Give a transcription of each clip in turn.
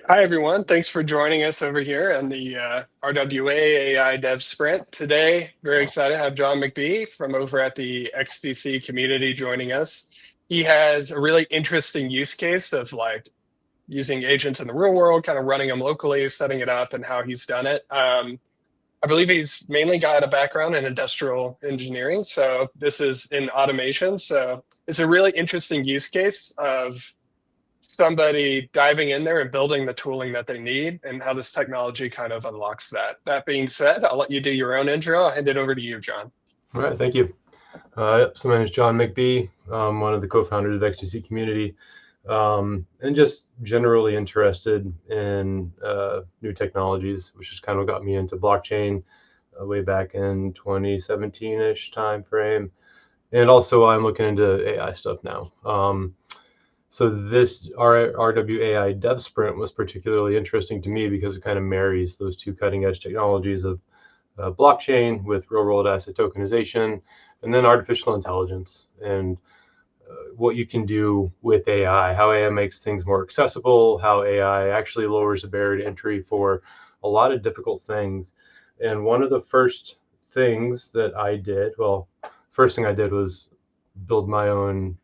Hi, everyone. Thanks for joining us over here on the RWA AI Dev Sprint today. Very excited to have Jon McBee from over at the XDC community joining us. He has a really interesting use case of like using agents in the real world, kind of running them locally, setting it up, and how he's done it. I believe he's mainly got a background in industrial engineering, so this is in automation. So it's a really interesting use case of somebody diving in there and building the tooling that they need and how this technology kind of unlocks that. That being said, I'll let you do your own intro. I'll hand it over to you, Jon. All right, thank you. So my name is Jon McBee. I'm one of the co-founders of the XDC community, and just generally interested in new technologies, which has kind of got me into blockchain way back in 2017-ish time frame. And also I'm looking into AI stuff now. So this RWAI Dev Sprint was particularly interesting to me because it kind of marries those two cutting edge technologies of blockchain with real world asset tokenization, and then artificial intelligence and what you can do with AI, how AI makes things more accessible, how AI actually lowers the barrier to entry for a lot of difficult things. And one of the first things that I did, well, first thing I did was build my own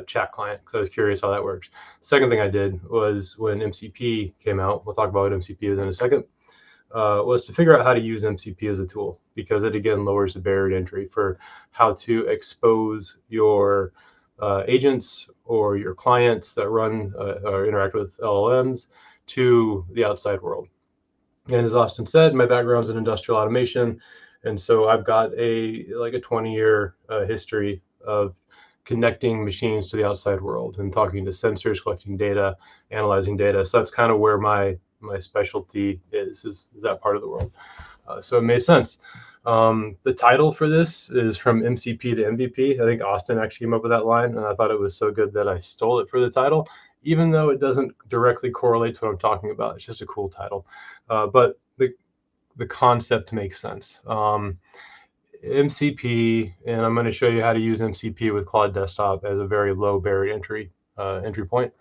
chat client because I was curious how that works. Second thing I did was when MCP came out, we'll talk about what MCP is in a second, was to figure out how to use MCP as a tool, because it again lowers the barrier to entry for how to expose your agents or your clients that run or interact with LLMs to the outside world. And as Austin said, my background's in industrial automation, and so I've got a 20-year history of connecting machines to the outside world and talking to sensors, collecting data, analyzing data. So that's kind of where my specialty is that part of the world. So it made sense. The title for this is from MCP to MVP. I think Austin actually came up with that line, and I thought it was so good that I stole it for the title, even though it doesn't directly correlate to what I'm talking about. It's just a cool title. But the concept makes sense. MCP, and I'm going to show you how to use MCP with Claude Desktop as a very low barrier entry point.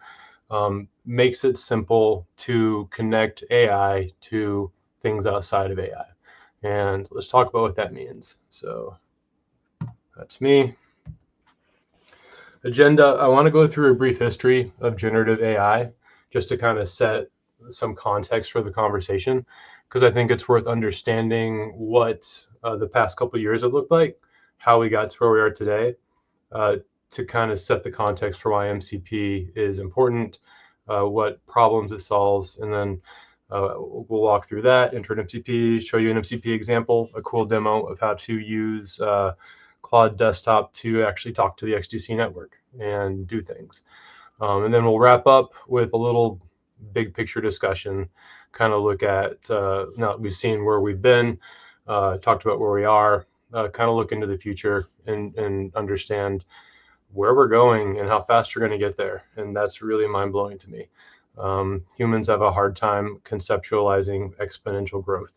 Makes it simple to connect AI to things outside of AI. And let's talk about what that means. So that's me. Agenda, I want to go through a brief history of generative AI just to kind of set some context for the conversation, because I think it's worth understanding what the past couple of years have looked like, how we got to where we are today, to kind of set the context for why MCP is important, what problems it solves, and then we'll walk through that, enter an MCP, show you an MCP example, a cool demo of how to use Claude Desktop to actually talk to the XDC network and do things. And then we'll wrap up with a little big picture discussion, kind of look at, now that we've seen where we've been, talked about where we are, kind of look into the future and understand where we're going and how fast we're going to get there. And that's really mind-blowing to me. Humans have a hard time conceptualizing exponential growth.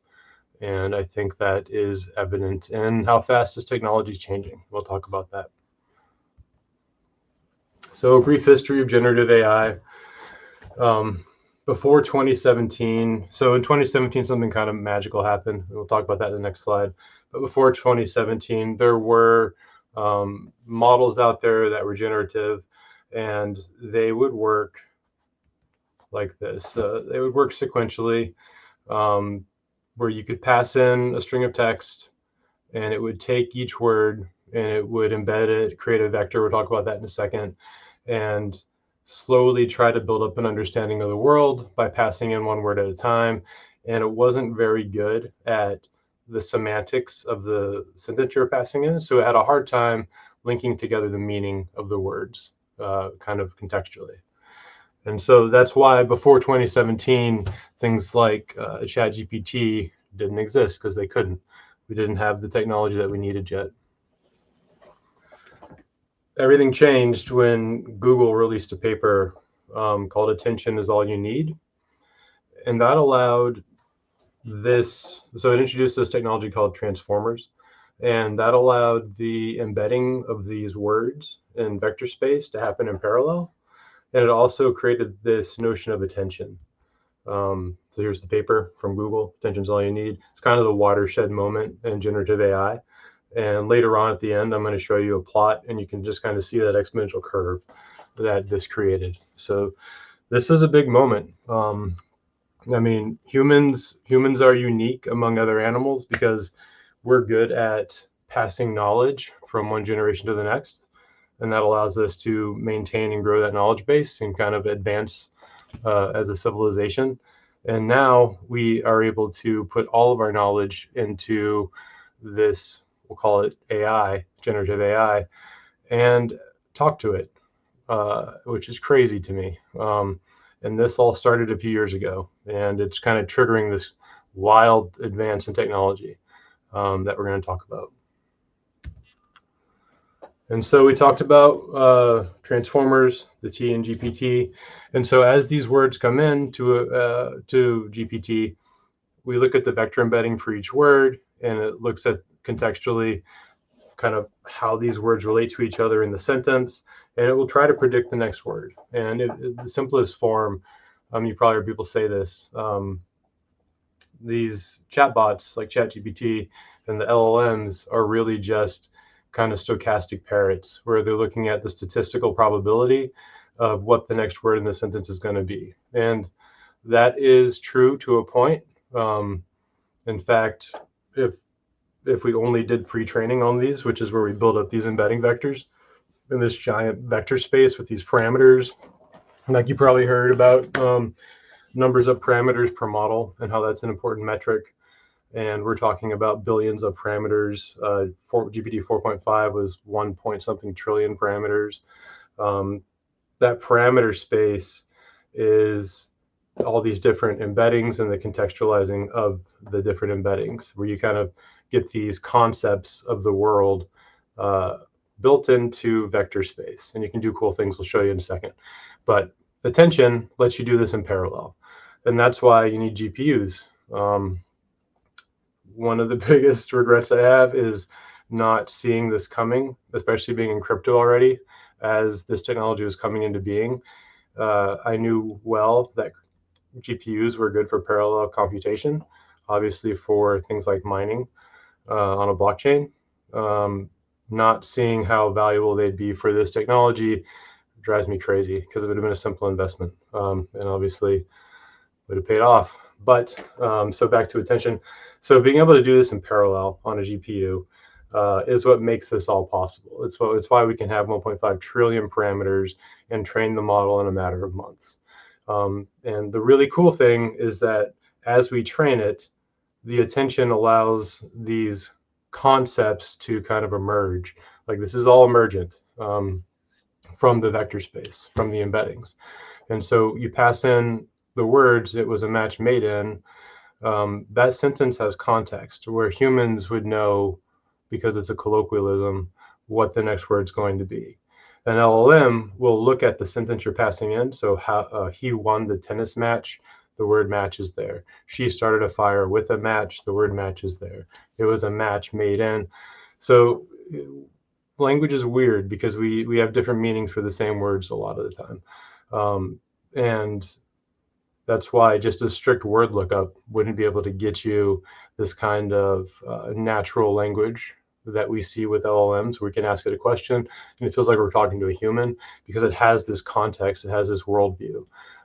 And I think that is evident in how fast this technology is changing. We'll talk about that. So a brief history of generative AI. Before 2017, so in 2017, something kind of magical happened. We'll talk about that in the next slide. But before 2017, there were models out there that were generative, and they would work like this. They would work sequentially, where you could pass in a string of text, and it would take each word and it would embed it, create a vector. We'll talk about that in a second, and slowly try to build up an understanding of the world by passing in one word at a time. And it wasn't very good at the semantics of the sentence you're passing in. So it had a hard time linking together the meaning of the words kind of contextually. And so that's why before 2017, things like ChatGPT didn't exist, because they couldn't. We didn't have the technology that we needed yet. Everything changed when Google released a paper called Attention is All You Need. And that allowed this, so it introduced this technology called transformers. And that allowed the embedding of these words in vector space to happen in parallel. And it also created this notion of attention. So here's the paper from Google, attention's all you need. It's kind of the watershed moment in generative AI. And later on at the end, I'm going to show you a plot, and you can just kind of see that exponential curve that this created. So this is a big moment. I mean, humans are unique among other animals because we're good at passing knowledge from one generation to the next, and that allows us to maintain and grow that knowledge base and kind of advance as a civilization. And now we are able to put all of our knowledge into this, we'll call it AI, generative AI, and talk to it, which is crazy to me. And this all started a few years ago, and it's kind of triggering this wild advance in technology that we're going to talk about. And so we talked about transformers, the T and GPT. And so as these words come in to GPT, we look at the vector embedding for each word, and it looks at contextually kind of how these words relate to each other in the sentence, and it will try to predict the next word. And the simplest form, you probably heard people say this, these chatbots like ChatGPT and the LLMs are really just kind of stochastic parrots, where they're looking at the statistical probability of what the next word in the sentence is going to be. And that is true to a point. In fact, if we only did pre-training on these, which is where we build up these embedding vectors in this giant vector space with these parameters, like you probably heard about numbers of parameters per model and how that's an important metric. And we're talking about billions of parameters. GPT 4.5 was 1 point something trillion parameters. That parameter space is all these different embeddings and the contextualizing of the different embeddings, where you kind of get these concepts of the world built into vector space. And you can do cool things we'll show you in a second. But attention lets you do this in parallel. And that's why you need GPUs. One of the biggest regrets I have is not seeing this coming, especially being in crypto already, as this technology was coming into being. I knew well that GPUs were good for parallel computation, obviously for things like mining on a blockchain. Not seeing how valuable they'd be for this technology drives me crazy, because it would have been a simple investment, and obviously would have paid off. But so back to attention. So being able to do this in parallel on a GPU is what makes this all possible. It's why we can have 1.5 trillion parameters and train the model in a matter of months. And the really cool thing is that as we train it, the attention allows these concepts to kind of emerge. Like, this is all emergent from the vector space, from the embeddings. And so you pass in the words, it was a match made in, that sentence has context, where humans would know, because it's a colloquialism, what the next word's going to be. An LLM will look at the sentence you're passing in. So how he won the tennis match, the word match is there. She started a fire with a match, the word match is there. It was a match made in. So language is weird because we have different meanings for the same words a lot of the time. And that's why just a strict word lookup wouldn't be able to get you this kind of natural language that we see with LLMs. We can ask it a question and it feels like we're talking to a human, because it has this context, it has this worldview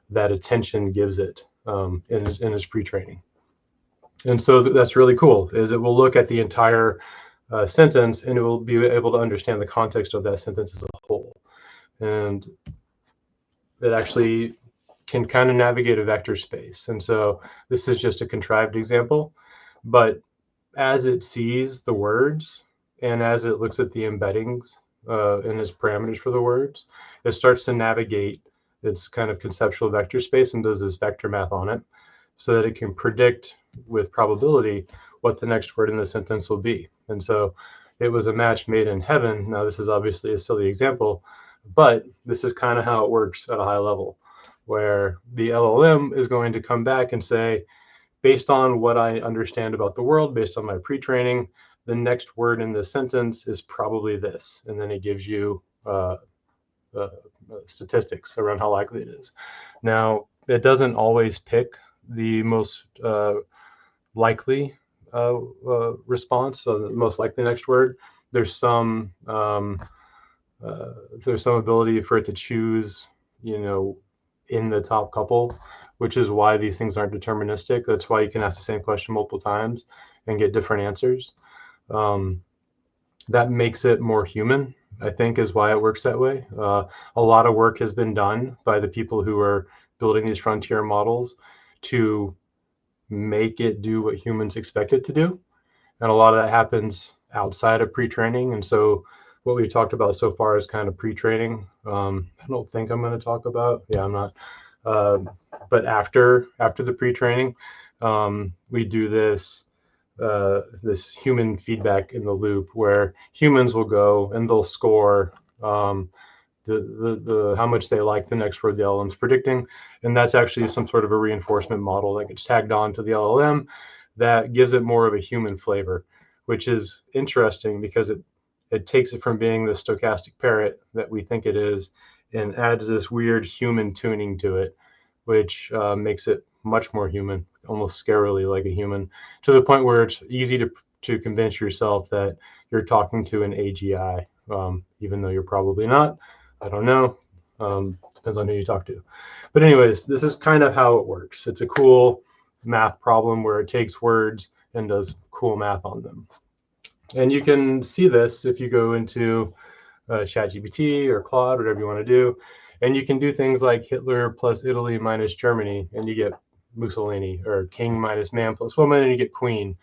that attention gives it in its pre-training. And so that's really cool, is it will look at the entire sentence and it will be able to understand the context of that sentence as a whole. And it actually can kind of navigate a vector space. And so this is just a contrived example, but as it sees the words and as it looks at the embeddings and its parameters for the words, it starts to navigate its kind of conceptual vector space and does this vector math on it, so that it can predict with probability what the next word in the sentence will be. And so it was a match made in heaven. Now, this is obviously a silly example, but this is kind of how it works at a high level, where the LLM is going to come back and say, based on what I understand about the world, based on my pre-training, the next word in this sentence is probably this. And then it gives you statistics around how likely it is. Now, it doesn't always pick the most likely response, so the most likely next word. There's some ability for it to choose, in the top couple, which is why these things aren't deterministic. That's why you can ask the same question multiple times and get different answers. That makes it more human, I think, is why it works that way. A lot of work has been done by the people who are building these frontier models to make it do what humans expect it to do. And a lot of that happens outside of pre-training. And so what we've talked about so far is kind of pre-training. I don't think I'm going to talk about, I'm not. But after the pre-training, we do this human feedback in the loop where humans will go and they'll score the how much they like the next word the LLM's predicting, and that's actually some sort of a reinforcement model that gets tagged on to the LLM that gives it more of a human flavor, which is interesting because it takes it from being the stochastic parrot that we think it is and adds this weird human tuning to it, which makes it much more human, almost scarily like a human, to the point where it's easy to convince yourself that you're talking to an AGI, even though you're probably not. I don't know. Depends on who you talk to. But anyways, this is kind of how it works. It's a cool math problem where it takes words and does cool math on them. And you can see this if you go into ChatGPT or Claude, whatever you want to do. And you can do things like Hitler plus Italy minus Germany, and you get Mussolini, or king minus man plus woman, and you get queen.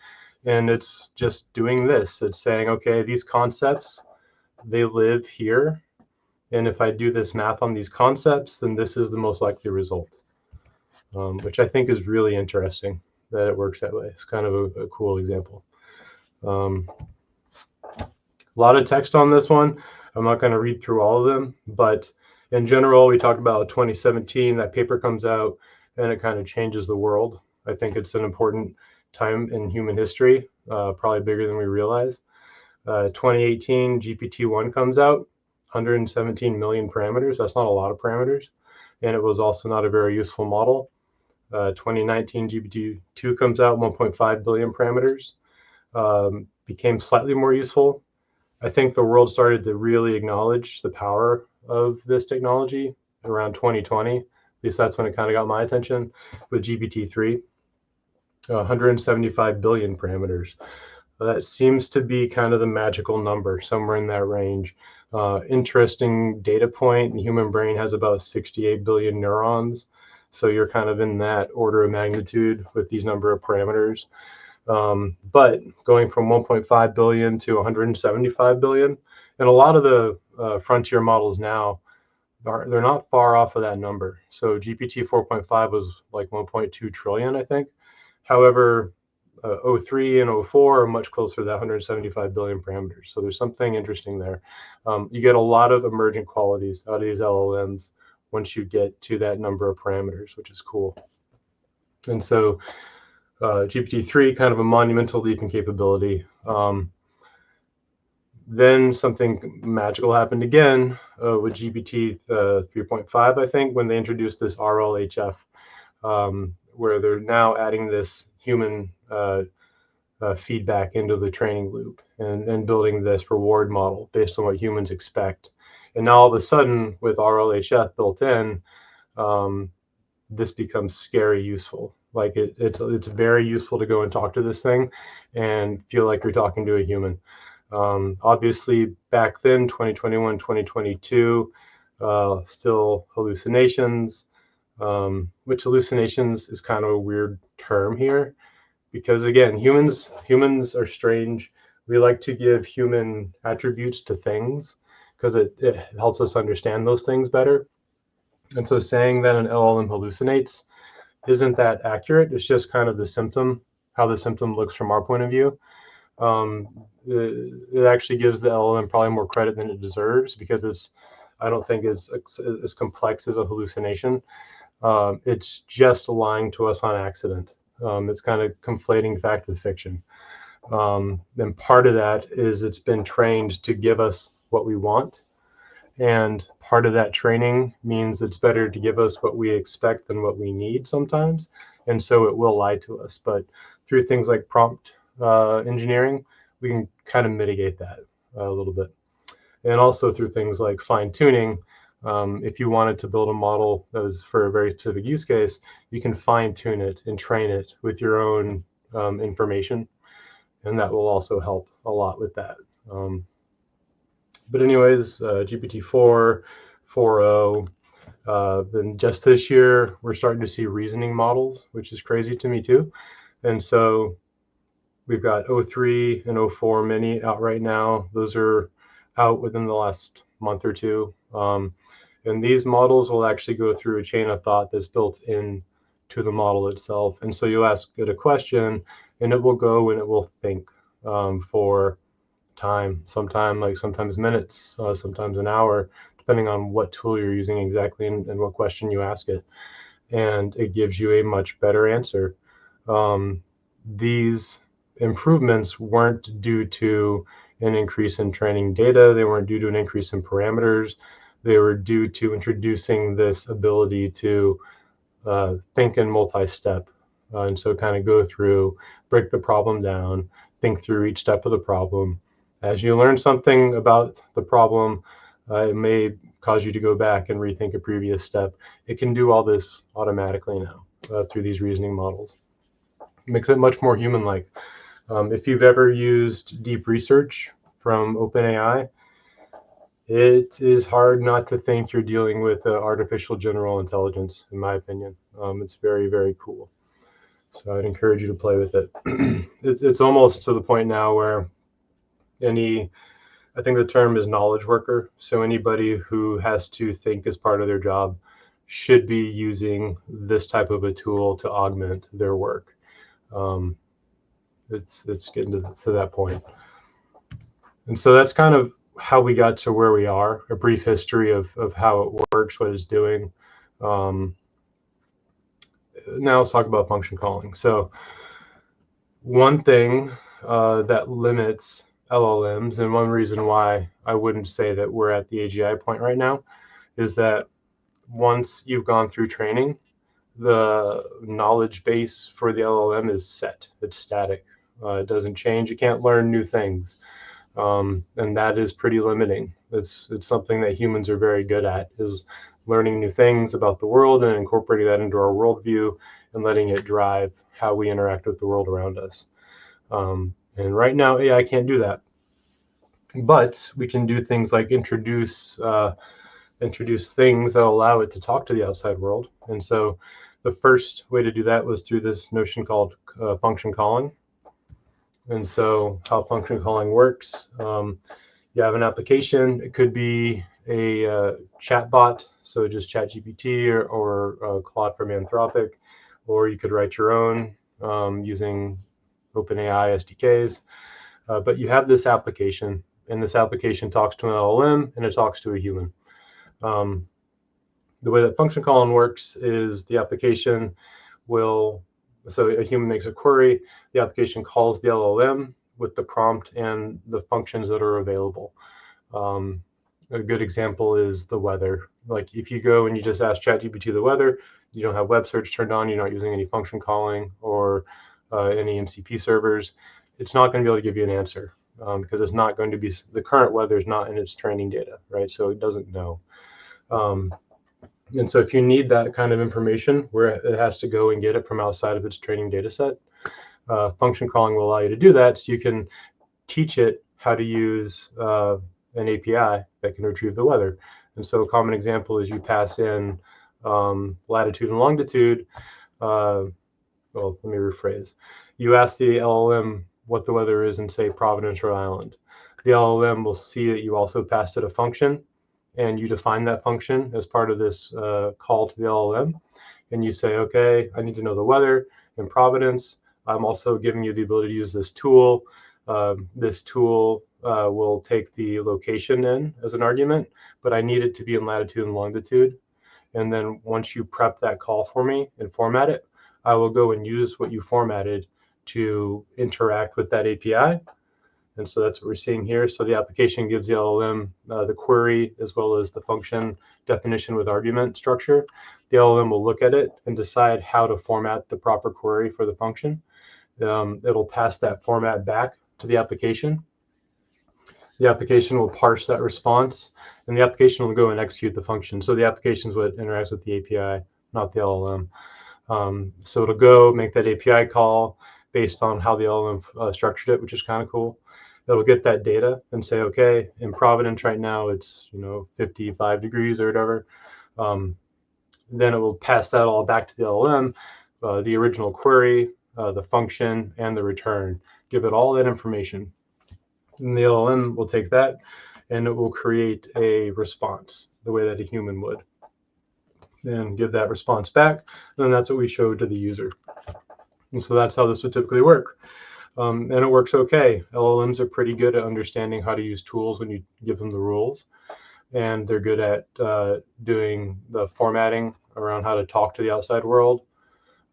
And it's just doing this. It's saying, okay, these concepts, they live here. And if I do this math on these concepts, then this is the most likely result, which I think is really interesting that it works that way. It's kind of a cool example. A lot of text on this one. I'm not going to read through all of them, but in general, we talked about 2017, that paper comes out and it kind of changes the world. I think it's an important time in human history, probably bigger than we realize. 2018, GPT-1 comes out, 117 million parameters. That's not a lot of parameters. And it was also not a very useful model. 2019, GPT-2 comes out, 1.5 billion parameters. Became slightly more useful. I think the world started to really acknowledge the power of this technology around 2020. At least that's when it kind of got my attention with GPT-3. 175 billion parameters. That seems to be kind of the magical number, somewhere in that range. Interesting data point, the human brain has about 68 billion neurons. So you're kind of in that order of magnitude with these number of parameters. But going from 1.5 billion to 175 billion, and a lot of the frontier models now, they're not far off of that number. So GPT 4.5 was like 1.2 trillion, I think. However, 03 and 04 are much closer to that 175 billion parameters. So there's something interesting there. You get a lot of emergent qualities out of these LLMs once you get to that number of parameters, which is cool. And so GPT-3, kind of a monumental leap in capability. Then something magical happened again with GPT 3.5, I think, when they introduced this RLHF, where they're now adding this human feedback into the training loop and building this reward model based on what humans expect. And now all of a sudden, with RLHF built in, this becomes scary useful. Like it's very useful to go and talk to this thing and feel like you're talking to a human. Obviously, back then, 2021, 2022, still hallucinations, which hallucinations is kind of a weird term here, because again, humans are strange. We like to give human attributes to things because it helps us understand those things better. And so saying that an LLM hallucinates isn't that accurate. It's just kind of the symptom, how the symptom looks from our point of view. It actually gives the LLM probably more credit than it deserves, because I don't think it's as complex as a hallucination. It's just lying to us on accident. It's kind of conflating fact with fiction. And part of that is it's been trained to give us what we want. And part of that training means it's better to give us what we expect than what we need sometimes. And so it will lie to us. But through things like prompt engineering, we can kind of mitigate that a little bit. And also through things like fine tuning, if you wanted to build a model that was for a very specific use case, you can fine tune it and train it with your own information. And that will also help a lot with that. But anyways, GPT-4, 4.0, then just this year, we're starting to see reasoning models, which is crazy to me too. And so we've got O3 and O4 mini out right now. Those are out within the last month or two. And these models will actually go through a chain of thought that's built in to the model itself. And so you ask it a question and it will go and it will think for time, sometimes minutes, sometimes an hour, depending on what tool you're using exactly and what question you ask it. And it gives you a much better answer. These improvements weren't due to an increase in training data. They weren't due to an increase in parameters. They were due to introducing this ability to think in multi-step. And so kind of go through, break the problem down, think through each step of the problem. As you learn something about the problem, it may cause you to go back and rethink a previous step. It can do all this automatically now through these reasoning models. It makes it much more human-like. If you've ever used deep research from OpenAI, it is hard not to think you're dealing with artificial general intelligence, in my opinion. It's very, very cool. So I'd encourage you to play with it. It's almost to the point now where I think the term is knowledge worker. So anybody who has to think as part of their job should be using this type of a tool to augment their work. It's getting to that point. And so that's kind of how we got to where we are, a brief history of how it works, what it's doing. Now let's talk about function calling. So one thing that limits LLMs, and one reason why I wouldn't say that we're at the AGI point right now, is that once you've gone through training, the knowledge base for the LLM is set. It's static. It doesn't change. You can't learn new things. And that is pretty limiting. It's something that humans are very good at, is learning new things about the world and incorporating that into our worldview and letting it drive how we interact with the world around us. And right now, AI can't do that. But we can do things like introduce things that allow it to talk to the outside world. And so the first way to do that was through this notion called function calling. And so how function calling works, you have an application. It could be a chat bot, so just ChatGPT or Claude from Anthropic, or you could write your own using OpenAI SDKs. But you have this application, and this application talks to an LLM, and it talks to a human. The way that function calling works is the application so a human makes a query, the application calls the LLM with the prompt and the functions that are available. A good example is the weather. Like if you go and you just ask ChatGPT the weather, you don't have web search turned on, you're not using any function calling or any MCP servers, it's not going to be able to give you an answer because it's not going to be, the current weather is not in its training data, right? So it doesn't know. And so if you need that kind of information where it has to go and get it from outside of its training data set, function calling will allow you to do that. So you can teach it how to use an API that can retrieve the weather. And so a common example is you pass in latitude and longitude. Well, let me rephrase. You ask the LLM what the weather is in, say, Providence, Rhode Island. The LLM will see that you also passed it a function, and you define that function as part of this call to the LLM. And you say, okay, I need to know the weather in Providence. I'm also giving you the ability to use this tool. This tool will take the location in as an argument, but I need it to be in latitude and longitude. And then once you prep that call for me and format it, I will go and use what you formatted to interact with that API And so that's what we're seeing here. So the application gives the LLM the query as well as the function definition with argument structure. The LLM will look at it and decide how to format the proper query for the function. It'll pass that format back to the application. The application will parse that response, and the application will go and execute the function. So the application is what interacts with the API, not the LLM. So it'll go make that API call based on how the LLM structured it, which is kind of cool. It'll get that data and say, okay, in Providence right now, it's 55 degrees or whatever. Then it will pass that all back to the LLM, the original query, the function, and the return. Give it all that information. And the LLM will take that and it will create a response the way that a human would. And give that response back. And then that's what we show to the user. And so that's how this would typically work. And it works okay. LLMs are pretty good at understanding how to use tools when you give them the rules. And they're good at doing the formatting around how to talk to the outside world.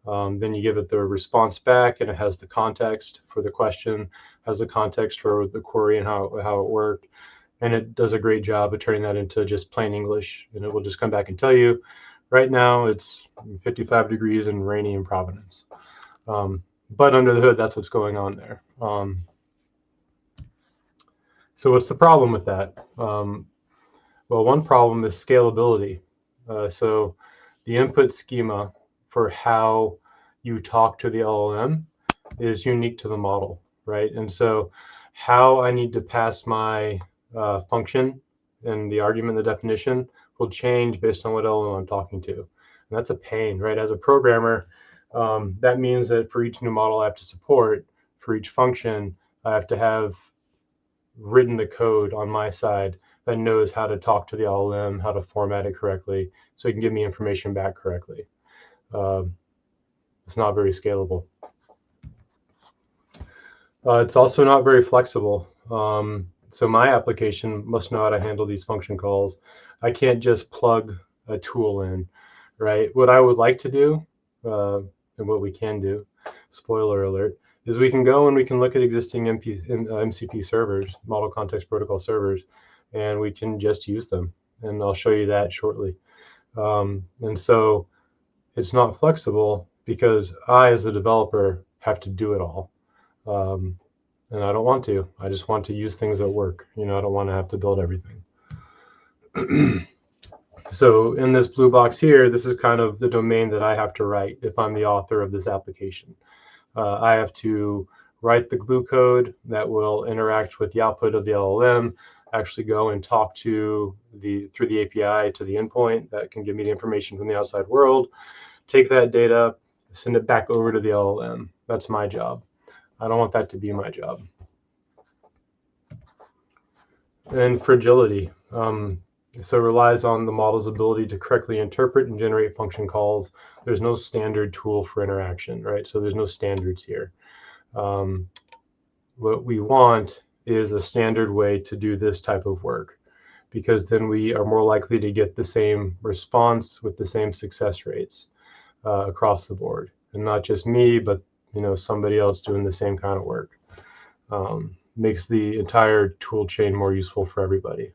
Then you give it the response back, and it has the context for the question, has the context for the query and how it worked. And it does a great job of turning that into just plain English. And it will just come back and tell you, right now it's 55 degrees and rainy in Providence. But under the hood, that's what's going on there. So what's the problem with that? Well, one problem is scalability. So the input schema for how you talk to the LLM is unique to the model, right? And so how I need to pass my function and the argument, the definition will change based on what LLM I'm talking to. And that's a pain, right? As a programmer, that means that for each new model I have to support, for each function, I have to have written the code on my side that knows how to talk to the LLM, how to format it correctly, so it can give me information back correctly. It's not very scalable. It's also not very flexible. So my application must know how to handle these function calls. I can't just plug a tool in, right? What I would like to do, and what we can do, spoiler alert, is we can go and we can look at existing MCP servers, Model Context Protocol servers, and we can just use them. And I'll show you that shortly. And so it's not flexible because I, as a developer, have to do it all. And I don't want to. I just want to use things that work. I don't want to have to build everything. So in this blue box here, this is kind of the domain that I have to write if I'm the author of this application. I have to write the glue code that will interact with the output of the LLM, actually go and talk to through the API to the endpoint that can give me the information from the outside world, take that data, send it back over to the LLM. That's my job. I don't want that to be my job. And fragility. So it relies on the model's ability to correctly interpret and generate function calls. There's no standard tool for interaction, right? So there's no standards here. What we want is a standard way to do this type of work, because then we are more likely to get the same response with the same success rates across the board. And not just me, but somebody else doing the same kind of work. Makes the entire tool chain more useful for everybody.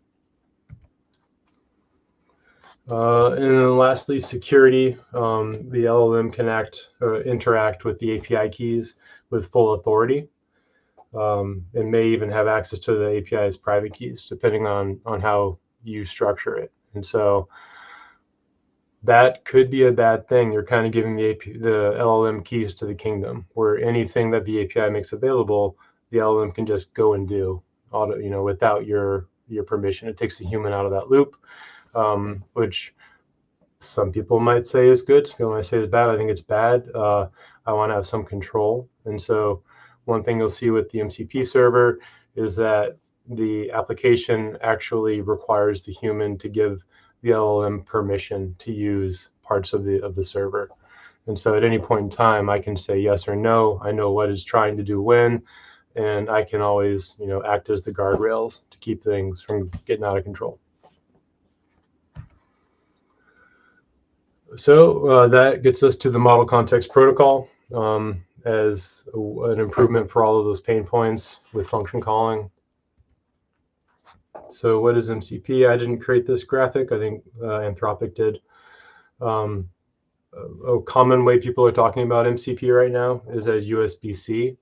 And then lastly, security. The LLM can interact with the API keys with full authority. It may even have access to the API's private keys, depending on how you structure it. And so that could be a bad thing. You're kind of giving the LLM keys to the kingdom, where anything that the API makes available, the LLM can just go and do, without your permission. It takes the human out of that loop, which some people might say is good, some people might say is bad. I think it's bad. I want to have some control. And so one thing you'll see with the MCP server is that the application actually requires the human to give the LLM permission to use parts of the server. And so at any point in time, I can say yes or no. I know what it's trying to do when, and I can always, act as the guardrails to keep things from getting out of control. So that gets us to the Model Context Protocol. as an improvement for all of those pain points with function calling. So what is MCP? I didn't create this graphic. I think Anthropic did. A common way people are talking about MCP right now is as USB-C.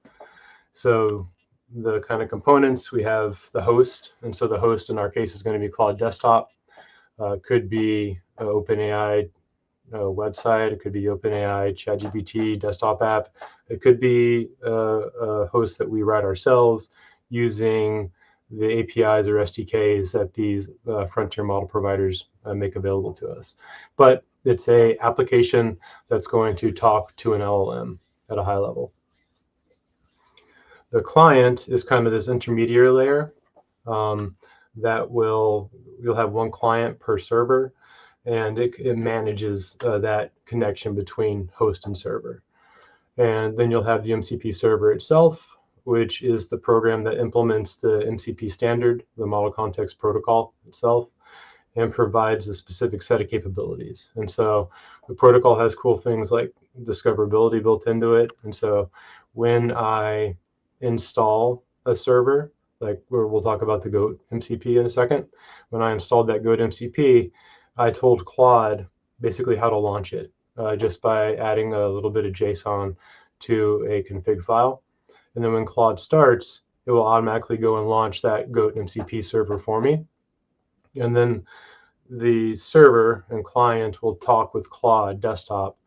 So the kind of components, we have the host. And so the host in our case is going to be Cloud Desktop. Could be an OpenAI website. It could be OpenAI ChatGPT desktop app. It could be a host that we write ourselves using the APIs or SDKs that these frontier model providers make available to us. But it's a application that's going to talk to an LLM at a high level. The client is kind of this intermediary layer that you'll have one client per server, and it manages that connection between host and server. And then you'll have the MCP server itself, which is the program that implements the MCP standard, the Model Context Protocol itself, and provides a specific set of capabilities. And so the protocol has cool things like discoverability built into it. And so when I install a server, like we'll talk about the Goat MCP in a second, when I installed that Goat MCP, I told Claude basically how to launch it just by adding a little bit of JSON to a config file. And then when Claude starts, it will automatically go and launch that Goat MCP server for me. And then the server and client will talk with Claude Desktop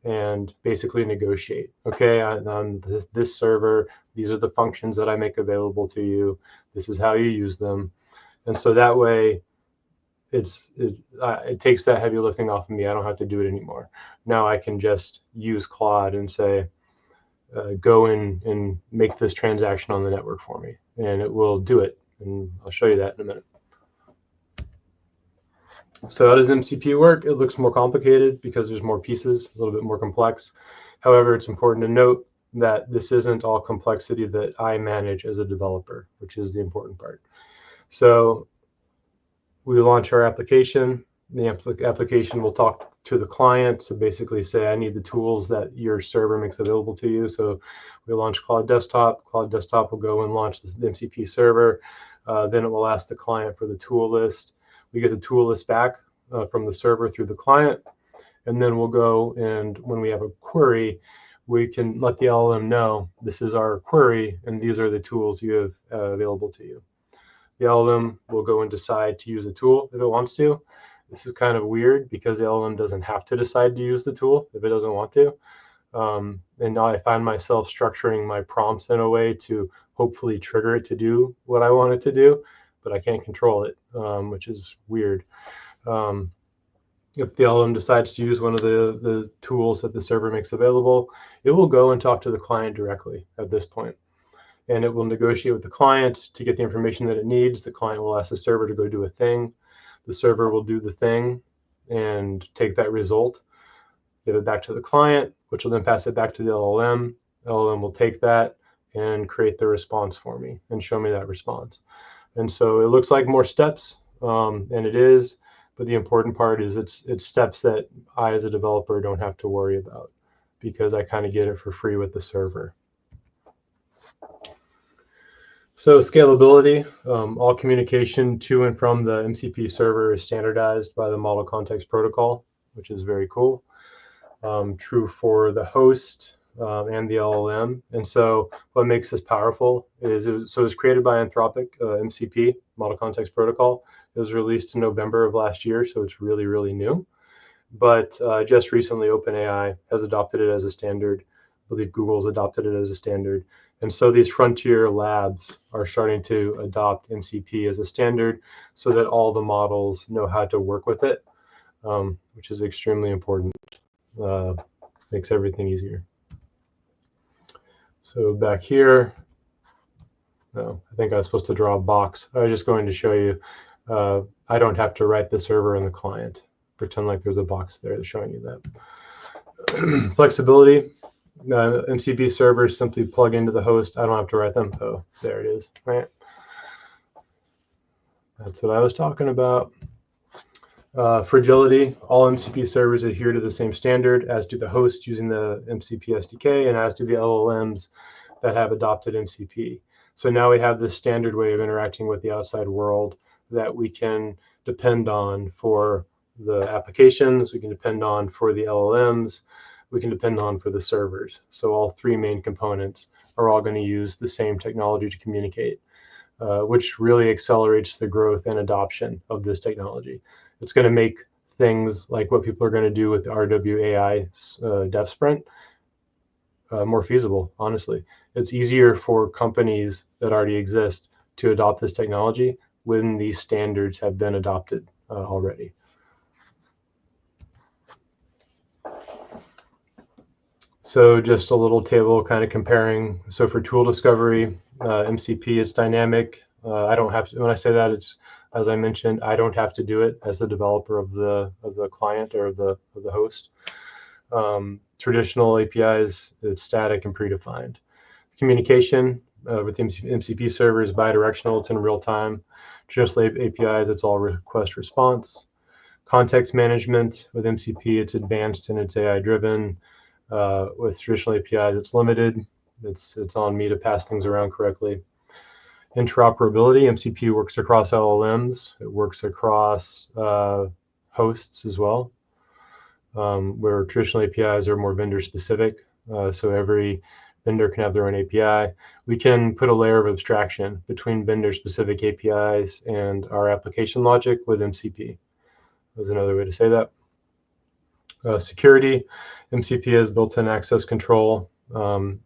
and basically negotiate. Okay, on this server, these are the functions that I make available to you. This is how you use them. And so that way, it takes that heavy lifting off of me. I don't have to do it anymore. Now I can just use Claude and say, go in and make this transaction on the network for me, and it will do it. And I'll show you that in a minute. So how does MCP work? It looks more complicated because there's more pieces, a little bit more complex. However, it's important to note that this isn't all complexity that I manage as a developer, which is the important part. So we launch our application. The application will talk to the client to basically say, I need the tools that your server makes available to you. So we launch Cloud Desktop. Cloud Desktop will go and launch the MCP server. Then it will ask the client for the tool list. We get the tool list back from the server through the client. And then we'll go, and when we have a query, we can let the LLM know this is our query and these are the tools you have available to you. The LLM will go and decide to use a tool if it wants to. This is kind of weird because the LLM doesn't have to decide to use the tool if it doesn't want to. And now I find myself structuring my prompts in a way to hopefully trigger it to do what I want it to do, but I can't control it, which is weird. If the LLM decides to use one of the tools that the server makes available, it will go and talk to the client directly at this point. And it will negotiate with the client to get the information that it needs. The client will ask the server to go do a thing. The server will do the thing and take that result, give it back to the client, which will then pass it back to the LLM. LLM will take that and create the response for me and show me that response. And so it looks like more steps, and it is, but the important part is it's steps that I as a developer don't have to worry about because I kind of get it for free with the server. So scalability, all communication to and from the MCP server is standardized by the Model Context Protocol, which is very cool. True for the host and the LLM. And so what makes this powerful is, it was created by Anthropic, MCP, Model Context Protocol. It was released in November of last year, so it's really, really new. But just recently, OpenAI has adopted it as a standard. I believe Google's adopted it as a standard. And so these frontier labs are starting to adopt MCP as a standard so that all the models know how to work with it, which is extremely important. Makes everything easier. So back here, no, I think I was supposed to draw a box. I was just going to show you, I don't have to write the server and the client. Pretend like there's a box there that's showing you that. Flexibility. MCP servers simply plug into the host. I don't have to write them. Oh, there it is. Right. That's what I was talking about. Fragility, all MCP servers adhere to the same standard, as do the hosts using the MCP SDK, and as do the LLMs that have adopted MCP. So now we have this standard way of interacting with the outside world that we can depend on for the applications, we can depend on for the LLMs, we can depend on for the servers. So all three main components are all going to use the same technology to communicate, which really accelerates the growth and adoption of this technology. It's going to make things like what people are going to do with the RWAI dev sprint more feasible, honestly. It's easier for companies that already exist to adopt this technology when these standards have been adopted already. So just a little table kind of comparing. So for tool discovery, MCP, it's dynamic. I don't have to, when I say that, it's, as I mentioned, I don't have to do it as the developer of the client or of the host. Traditional APIs, it's static and predefined. Communication with MCP servers, bidirectional, it's in real time. Traditional APIs, it's all request response. Context management with MCP, it's advanced and it's AI driven. With traditional APIs, it's limited. It's on me to pass things around correctly. Interoperability, MCP works across LLMs. It works across hosts as well, where traditional APIs are more vendor specific. So every vendor can have their own API. We can put a layer of abstraction between vendor specific APIs and our application logic with MCP. That's another way to say that. Security, MCP has built-in access control,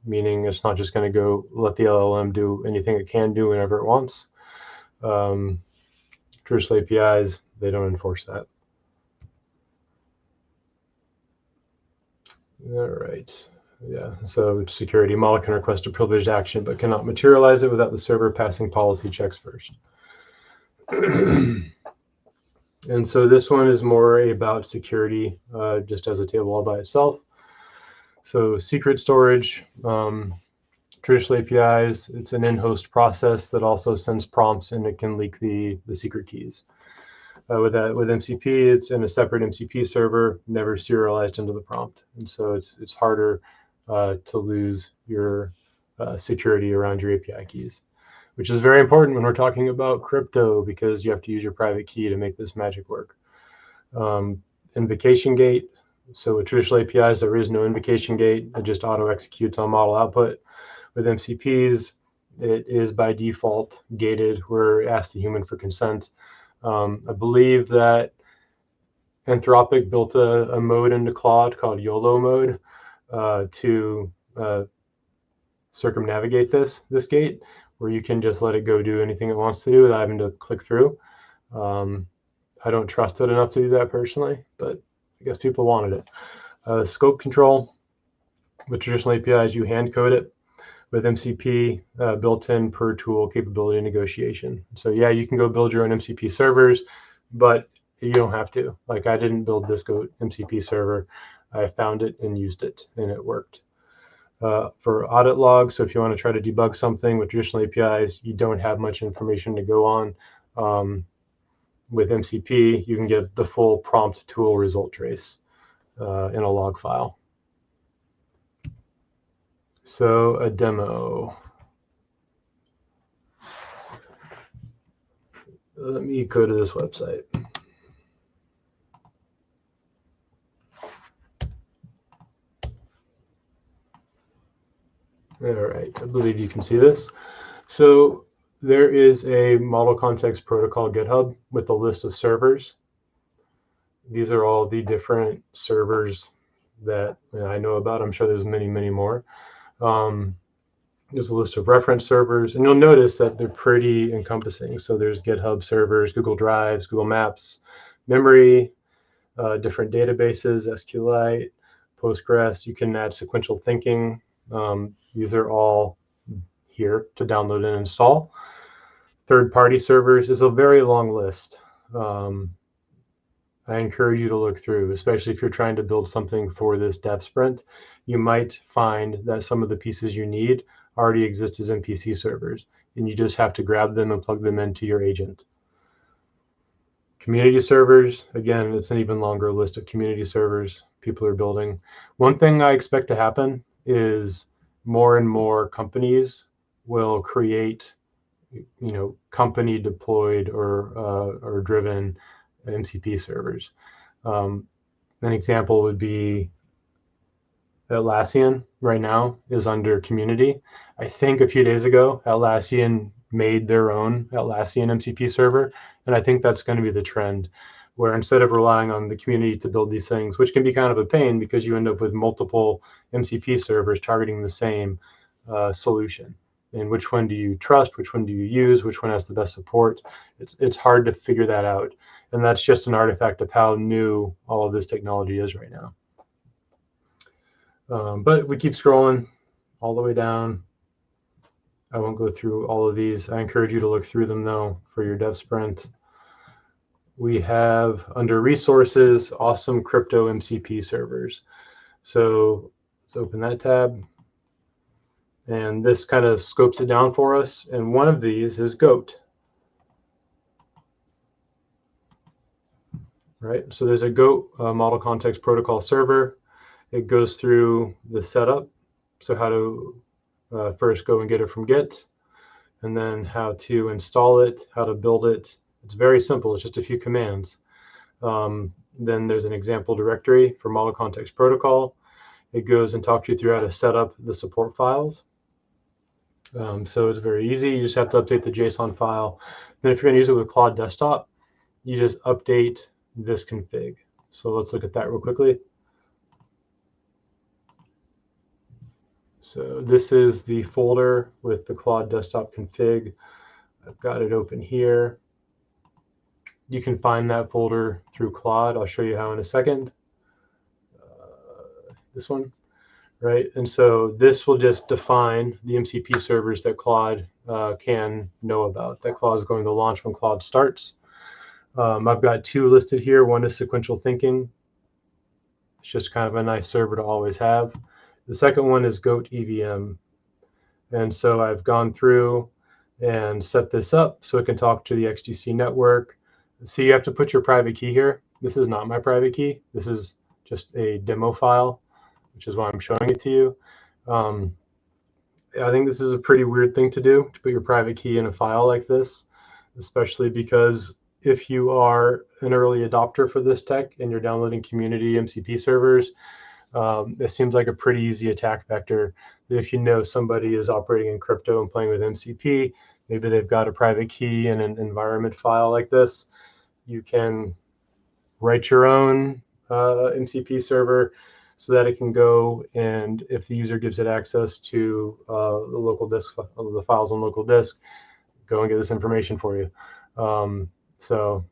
meaning it's not just going to go let the LLM do anything it can do whenever it wants. Traditional APIs, they don't enforce that. All right. Yeah, so security model can request a privileged action, but cannot materialize it without the server passing policy checks first. And so this one is more about security, just as a table all by itself. So secret storage, traditional APIs, it's an in-host process that also sends prompts and it can leak the secret keys. With MCP, it's in a separate MCP server, never serialized into the prompt. And so it's harder to lose your security around your API keys, which is very important when we're talking about crypto, because you have to use your private key to make this magic work. Invocation gate. So with traditional APIs, there is no invocation gate. It just auto executes on model output. With MCPs, it is by default gated, where it asks the human for consent. I believe that Anthropic built a mode into Claude called YOLO mode to circumnavigate this gate, where you can just let it go do anything it wants to do without having to click through. I don't trust it enough to do that personally, but I guess people wanted it. Scope control. With traditional APIs, you hand code it. With MCP, built-in per tool capability negotiation. So yeah, you can go build your own MCP servers, but you don't have to. Like, I didn't build this MCP server. I found it and used it, and it worked. For audit logs, so if you want to try to debug something with traditional APIs, you don't have much information to go on. With MCP, you can get the full prompt tool result trace in a log file. So a demo. Let me go to this website. All right, I believe you can see this. So there is a model context protocol GitHub with a list of servers. These are all the different servers that I know about. I'm sure there's many, many more. There's a list of reference servers, and you'll notice that they're pretty encompassing. So there's GitHub servers, Google Drives, Google Maps, memory, different databases, SQLite, Postgres. You can add sequential thinking. These are all here to download and install. Third-party servers is a very long list. I encourage you to look through, especially if you're trying to build something for this dev sprint. You might find that some of the pieces you need already exist as MPC servers, and you just have to grab them and plug them into your agent. Community servers, again, it's an even longer list of community servers people are building. One thing I expect to happen is more and more companies will create, company deployed or driven MCP servers. An example would be Atlassian right now is under community. I think a few days ago, Atlassian made their own Atlassian MCP server. And I think that's going to be the trend, where instead of relying on the community to build these things, which can be kind of a pain because you end up with multiple MCP servers targeting the same solution. And which one do you trust? Which one do you use? Which one has the best support? It's hard to figure that out. And that's just an artifact of how new all of this technology is right now. But we keep scrolling all the way down. I won't go through all of these. I encourage you to look through them, though, for your dev sprint. We have, under resources, awesome crypto MCP servers. So let's open that tab. And this kind of scopes it down for us. And one of these is GOAT. Right? So there's a GOAT model context protocol server. It goes through the setup. So how to first go and get it from Git, and then how to install it, how to build it. It's very simple. It's just a few commands. Then there's an example directory for model context protocol. It goes and talks you through how to set up the support files. So it's very easy. You just have to update the JSON file. Then if you're going to use it with Claude Desktop, you just update this config. So let's look at that real quickly. So this is the folder with the Claude Desktop config. I've got it open here. You can find that folder through Claude. I'll show you how in a second. This one, right? And so this will just define the MCP servers that Claude can know about, that Claude is going to launch when Claude starts. I've got two listed here. One is sequential thinking. It's just kind of a nice server to always have. The second one is GOAT EVM. And so I've gone through and set this up so it can talk to the XDC network. So you have to put your private key here. This is not my private key. This is just a demo file, which is why I'm showing it to you. I think this is a pretty weird thing to do, to put your private key in a file like this, especially because if you are an early adopter for this tech and you're downloading community MCP servers, it seems like a pretty easy attack vector. If you know somebody is operating in crypto and playing with MCP, maybe they've got a private key in an environment file like this, you can write your own MCP server so that it can go, and if the user gives it access to the local disk, the files on local disk, go and get this information for you. So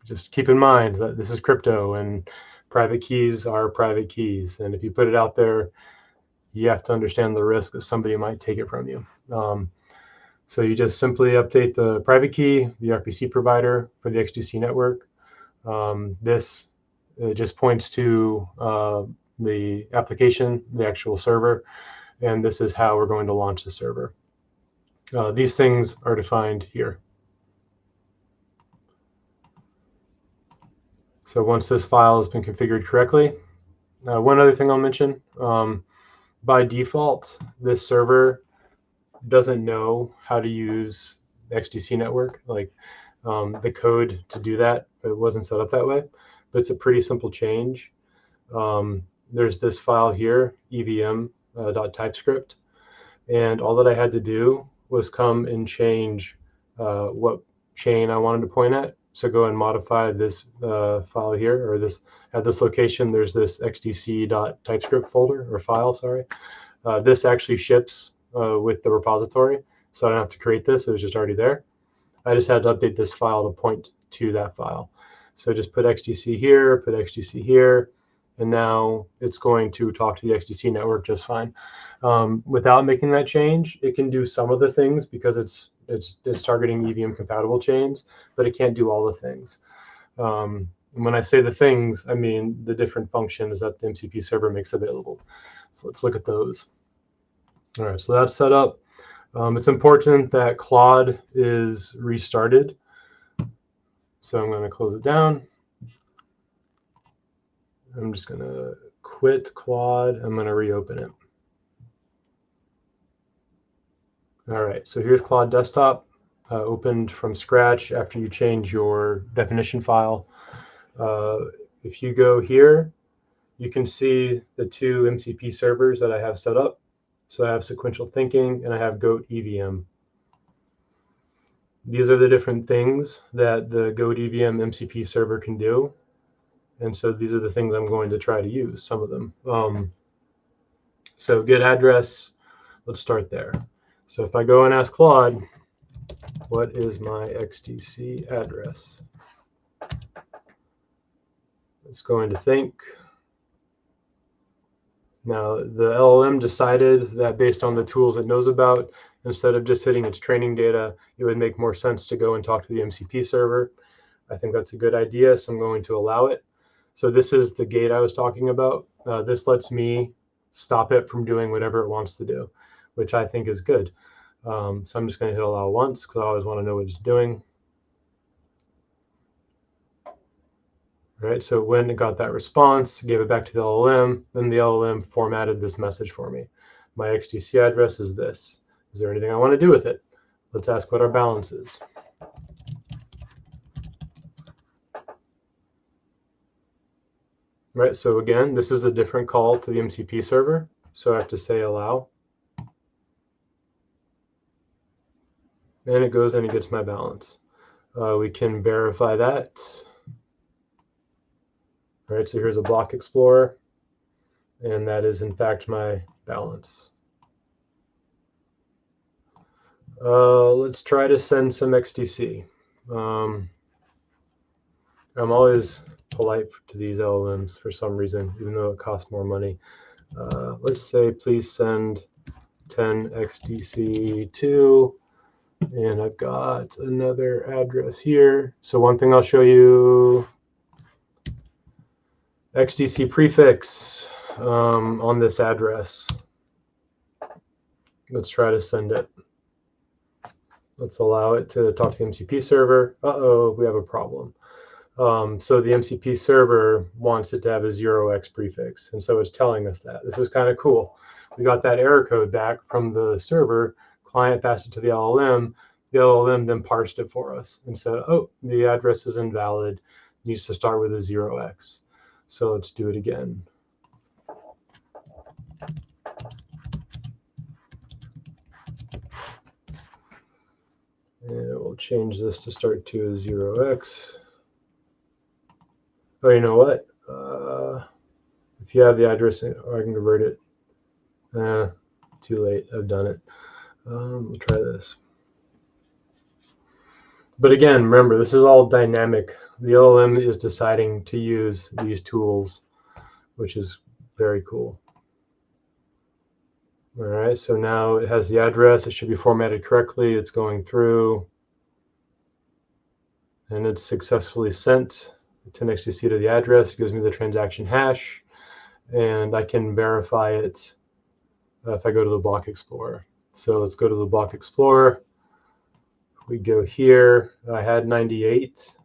just keep in mind that this is crypto and private keys are private keys. And if you put it out there, you have to understand the risk that somebody might take it from you. So you just simply update the private key, the RPC provider for the XDC network. This just points to the application, the actual server, and this is how we're going to launch the server. These things are defined here. So once this file has been configured correctly, one other thing I'll mention, by default, this server doesn't know how to use the XDC network, like the code to do that. It wasn't set up that way, but it's a pretty simple change. There's this file here, evm.typescript, and all that I had to do was come and change what chain I wanted to point at. So go and modify this file here, or this at this location. There's this xdc.typescript folder or file. Sorry, this actually ships with the repository, so I don't have to create this. It was just already there. I just had to update this file to point to that file. So just put xdc here, put xdc here, and now it's going to talk to the XDC network just fine. Without making that change, it can do some of the things because it's targeting EVM compatible chains, but it can't do all the things. When I say the things, I mean the different functions that the MCP server makes available. So let's look at those. All right, so that's set up. It's important that Claude is restarted. So I'm going to close it down. I'm just going to quit Claude. I'm going to reopen it. All right, so here's Claude Desktop, opened from scratch after you change your definition file. If you go here, you can see the two MCP servers that I have set up. So I have sequential thinking and I have Goat EVM. These are the different things that the Goat EVM MCP server can do. And so these are the things I'm going to try to use, some of them. So get address, let's start there. So if I go and ask Claude, what is my XDC address? It's going to think. Now, the LLM decided that based on the tools it knows about, instead of just hitting its training data, it would make more sense to go and talk to the MCP server. I think that's a good idea, so I'm going to allow it. So this is the gate I was talking about. This lets me stop it from doing whatever it wants to do, which I think is good. So I'm just going to hit allow once because I always want to know what it's doing. All right, so when it got that response, gave it back to the LLM, then the LLM formatted this message for me. My XDC address is this. Is there anything I want to do with it? Let's ask what our balance is. Right, so again, this is a different call to the MCP server. So I have to say allow. And it goes and it gets my balance. We can verify that. All right, so here's a block explorer. And that is in fact my balance. Let's try to send some XDC. I'm always polite to these LLMs for some reason, even though it costs more money. Let's say please send 10 XDC to, and I've got another address here. So one thing I'll show you, XDC prefix on this address. Let's try to send it. Let's allow it to talk to the MCP server. Uh-oh, we have a problem. So the MCP server wants it to have a 0x prefix, and so it's telling us that. This is kind of cool. We got that error code back from the server, client passed it to the LLM then parsed it for us and said, oh, the address is invalid, needs to start with a 0x. So let's do it again. And we'll change this to start to a 0x. Oh, you know what? If you have the address, or I can convert it. Too late. I've done it. We'll try this. But again, remember, this is all dynamic. The LLM is deciding to use these tools, which is very cool. All right, so now it has the address. It should be formatted correctly. It's going through. And it's successfully sent to XDC to the address. It gives me the transaction hash. And I can verify it if I go to the block explorer. So let's go to the block explorer. We go here. I had 98.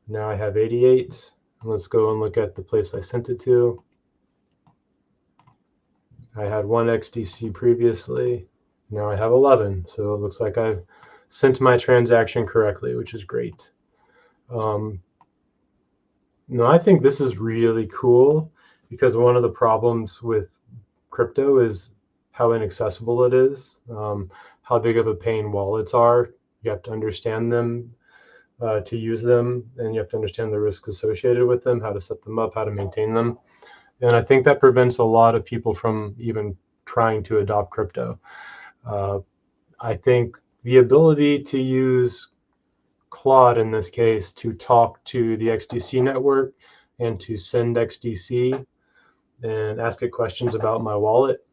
Now I have 88. And let's go and look at the place I sent it to. I had 1 XDC previously. Now I have 11. So it looks like I've sent my transaction correctly, which is great. No, I think this is really cool because one of the problems with crypto is how inaccessible it is, how big of a pain wallets are. You have to understand them to use them, and you have to understand the risks associated with them, how to set them up, how to maintain them. And I think that prevents a lot of people from even trying to adopt crypto. I think the ability to use Claude in this case to talk to the XDC network and to send XDC and ask it questions about my wallet,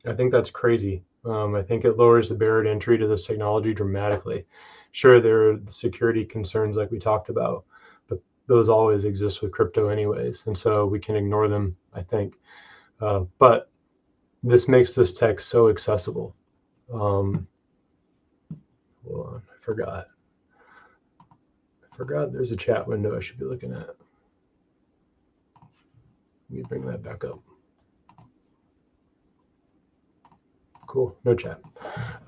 I think that's crazy. I think it lowers the barrier to entry to this technology dramatically. Sure, there are the security concerns like we talked about, but those always exist with crypto anyways, and so we can ignore them, I think. But this makes this tech so accessible. Hold on, I forgot. forgot there's a chat window I should be looking at. Let me bring that back up. Cool, no chat.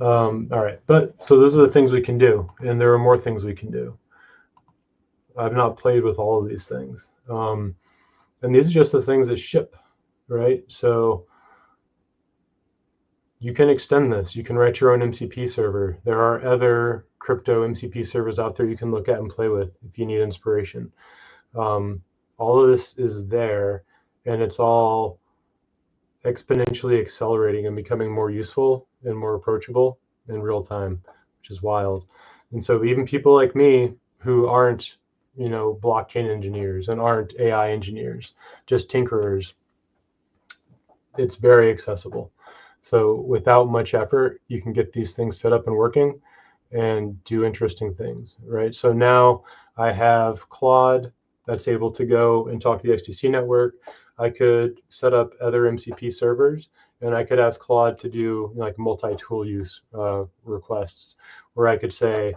All right, but so those are the things we can do, and there are more things we can do. I've not played with all of these things. And these are just the things that ship, right? So you can extend this. You can write your own MCP server. There are other crypto MCP servers out there you can look at and play with if you need inspiration. All of this is there, and it's all exponentially accelerating and becoming more useful and more approachable in real time, which is wild. And so even people like me who aren't, blockchain engineers and aren't AI engineers, just tinkerers, it's very accessible. So without much effort, you can get these things set up and working and do interesting things, right? So now I have Claude that's able to go and talk to the XDC network. I could set up other MCP servers, and I could ask Claude to do like multi-tool use requests, where I could say,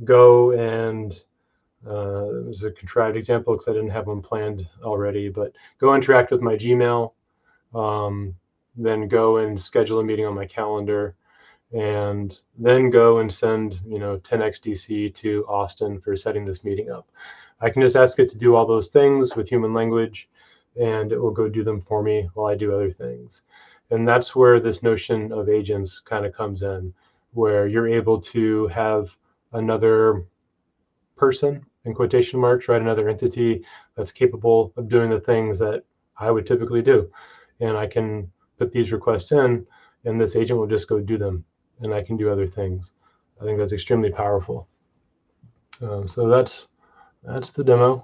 go and it was a contrived example because I didn't have them planned already, but go interact with my Gmail, then go and schedule a meeting on my calendar, and then go and send 10xDC to Austin for setting this meeting up. I can just ask it to do all those things with human language, and it will go do them for me while I do other things. And that's where this notion of agents kind of comes in, where you're able to have another person, in quotation marks, right, another entity that's capable of doing the things that I would typically do. And I can put these requests in, and this agent will just go do them, and I can do other things. I think that's extremely powerful. So that's the demo.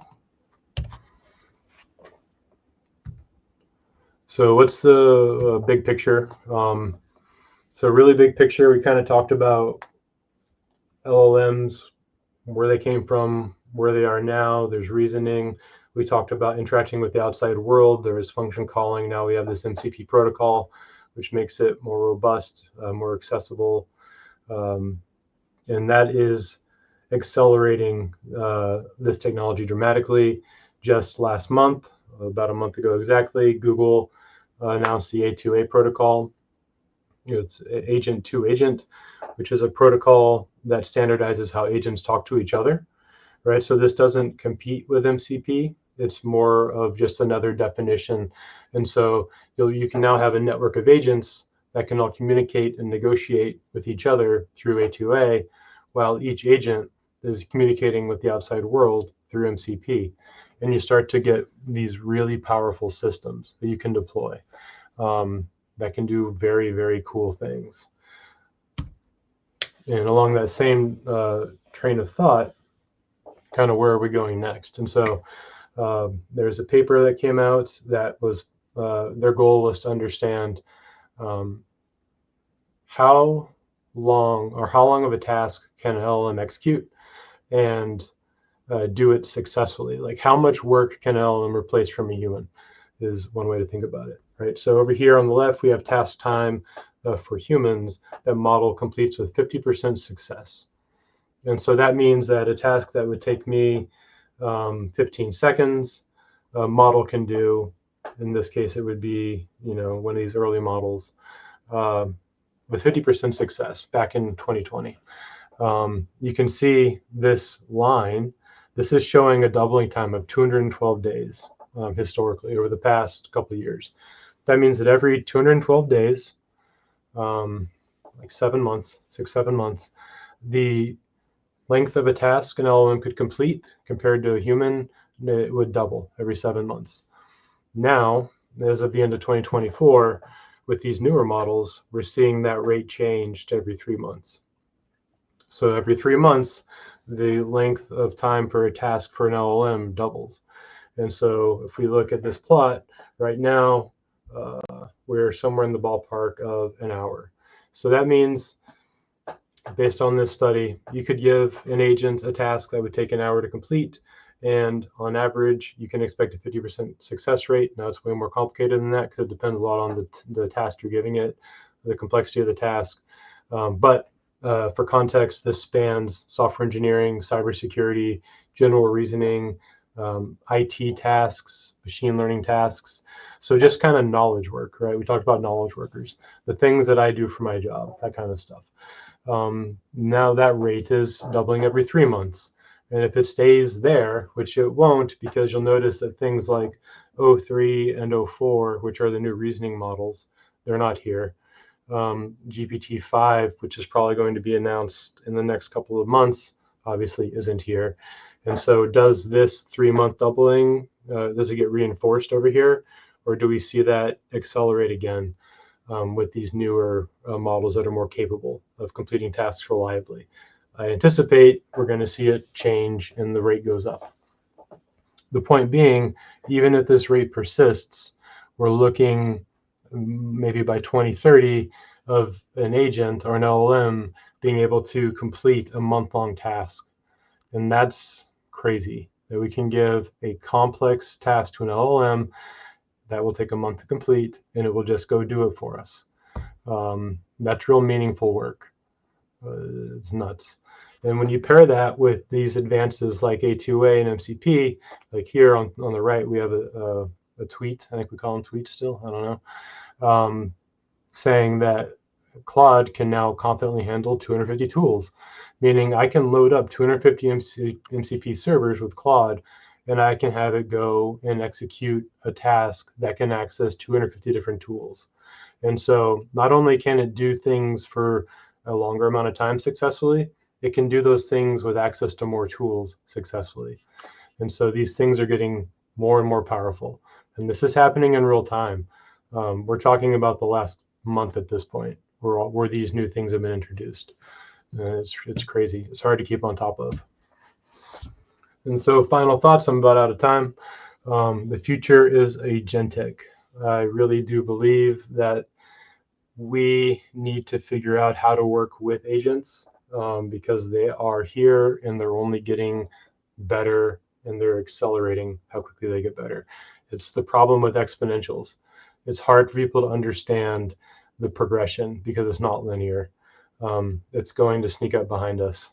So what's the big picture? So really big picture, we kind of talked about LLMs, where they came from, where they are now. There's reasoning. We talked about interacting with the outside world. There is function calling. Now we have this MCP protocol, which makes it more robust, more accessible. And that is accelerating this technology dramatically. Just last month, about a month ago exactly, Google announced the A2A protocol. It's agent to agent, which is a protocol that standardizes how agents talk to each other, right? So this doesn't compete with MCP. It's more of just another definition. And so you can now have a network of agents that can all communicate and negotiate with each other through A2A, while each agent is communicating with the outside world through MCP. And you start to get these really powerful systems that you can deploy that can do very, very cool things. And along that same train of thought, kind of where are we going next? And so there's a paper that came out that was, their goal was to understand how long of a task can an LLM execute and do it successfully. Like how much work can an LLM replace from a human is one way to think about it, right? So over here on the left, we have task time for humans. That model completes with 50% success. And so that means that a task that would take me 15 seconds, a model can do, in this case, it would be, one of these early models with 50% success back in 2020. You can see this line. This is showing a doubling time of 212 days historically over the past couple of years. That means that every 212 days, like 7 months, 6-7 months, the length of a task an LLM could complete compared to a human, it would double every 7 months. Now, as of the end of 2024, with these newer models, we're seeing that rate change to every 3 months. So every 3 months, the length of time for a task for an LLM doubles. And so if we look at this plot, right now, we're somewhere in the ballpark of an hour. So that means, based on this study, you could give an agent a task that would take an hour to complete, and on average, you can expect a 50% success rate. Now, it's way more complicated than that because it depends a lot on the task you're giving it, the complexity of the task. But For context, this spans software engineering, cybersecurity, general reasoning, IT tasks, machine learning tasks. So just kind of knowledge work, right? We talked about knowledge workers, the things that I do for my job, that kind of stuff. Now that rate is doubling every 3 months. And if it stays there, which it won't, because you'll notice that things like O3 and O4, which are the new reasoning models, they're not here. GPT-5, which is probably going to be announced in the next couple of months, obviously isn't here. And so does this 3-month doubling, does it get reinforced over here? Or do we see that accelerate again with these newer models that are more capable of completing tasks reliably? I anticipate we're going to see it change and the rate goes up. The point being, even if this rate persists, we're looking maybe by 2030 of an agent or an LLM being able to complete a month-long task. And that's crazy, that we can give a complex task to an LLM that will take a month to complete, and it will just go do it for us. That's real meaningful work. It's nuts. And when you pair that with these advances like A2A and MCP, like here on the right, we have a tweet, I think we call them tweets still, I don't know, saying that Claude can now confidently handle 250 tools, meaning I can load up 250 MCP servers with Claude, and I can have it go and execute a task that can access 250 different tools. And so not only can it do things for a longer amount of time successfully, it can do those things with access to more tools successfully. And so these things are getting more and more powerful. And this is happening in real time. We're talking about the last month at this point, where these new things have been introduced. It's crazy. It's hard to keep on top of. And so final thoughts, I'm about out of time. The future is agentic. I really do believe that we need to figure out how to work with agents because they are here and they're only getting better and they're accelerating how quickly they get better. It's the problem with exponentials. It's hard for people to understand the progression because it's not linear. It's going to sneak up behind us.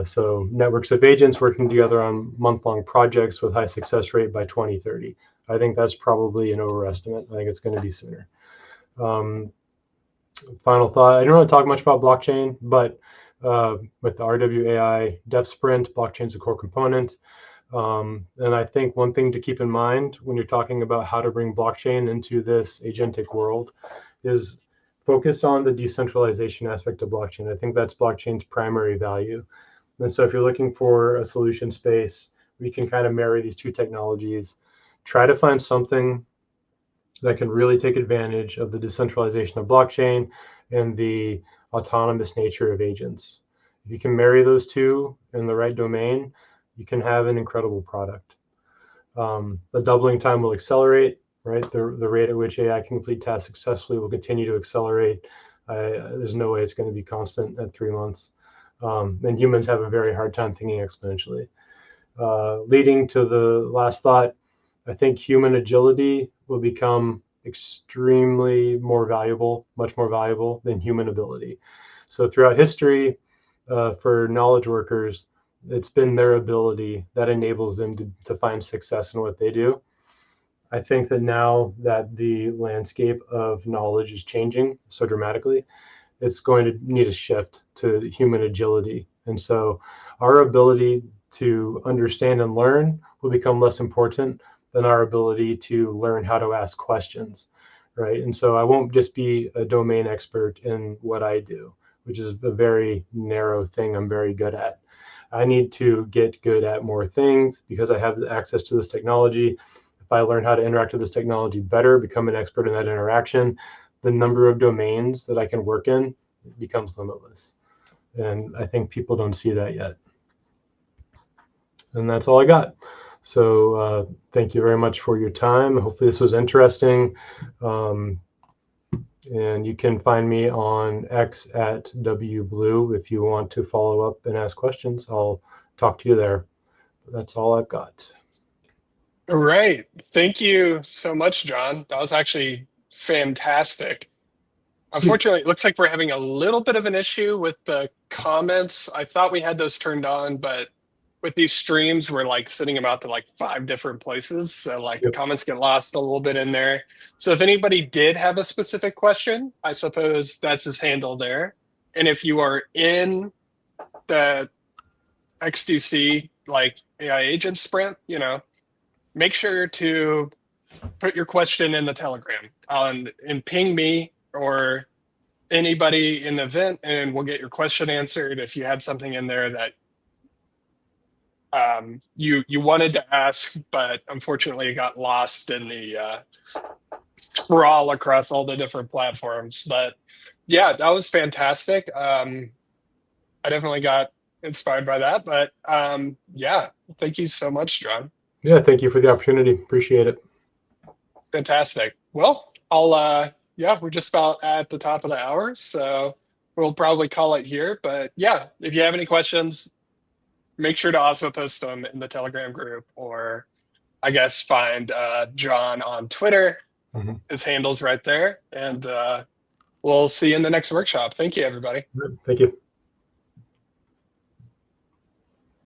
So networks of agents working together on month-long projects with high success rate by 2030. I think that's probably an overestimate. I think it's going to be sooner. Final thought, I don't really talk much about blockchain, but with the RWAI Dev Sprint, blockchain is a core component. And I think one thing to keep in mind when you're talking about how to bring blockchain into this agentic world is focus on the decentralization aspect of blockchain. I think that's blockchain's primary value. And so if you're looking for a solution space, we can kind of marry these two technologies, try to find something that can really take advantage of the decentralization of blockchain and the autonomous nature of agents. If you can marry those two in the right domain, you can have an incredible product. The doubling time will accelerate, right? The rate at which AI can complete tasks successfully will continue to accelerate. There's no way it's going to be constant at 3 months. And humans have a very hard time thinking exponentially. Leading to the last thought, I think human agility will become extremely more valuable, much more valuable than human ability. So throughout history, for knowledge workers, it's been their ability that enables them to find success in what they do. I think that now that the landscape of knowledge is changing so dramatically, it's going to need a shift to human agility. And so our ability to understand and learn will become less important than our ability to learn how to ask questions, right? And so I won't just be a domain expert in what I do, which is a very narrow thing I'm very good at. I need to get good at more things because I have access to this technology. If I learn how to interact with this technology better, become an expert in that interaction, the number of domains that I can work in becomes limitless. And I think people don't see that yet. And that's all I got. So thank you very much for your time. Hopefully this was interesting. And you can find me on X at WBlue if you want to follow up and ask questions. I'll talk to you there. That's all I've got. All right. Thank you so much, John. That was actually fantastic. Sweet. Unfortunately, it looks like we're having a little bit of an issue with the comments. I thought we had those turned on, but with these streams, we're like sending them out to like 5 different places. So like the Yep. comments get lost a little bit in there. So if anybody did have a specific question, I suppose that's his handle there. And if you are in the XDC like AI agent sprint, make sure to put your question in the Telegram and ping me or anybody in the event, and we'll get your question answered. If you had something in there that you wanted to ask, but unfortunately it got lost in the sprawl across all the different platforms. But yeah, that was fantastic. I definitely got inspired by that. But yeah, thank you so much, John. Yeah, thank you for the opportunity. Appreciate it. Fantastic. Well, I'll yeah, we're just about at the top of the hour, so we'll probably call it here. But yeah, if you have any questions, make sure to also post them in the Telegram group, or I guess find John on Twitter. Mhm. His handle's right there. And we'll see you in the next workshop. Thank you, everybody. Thank you.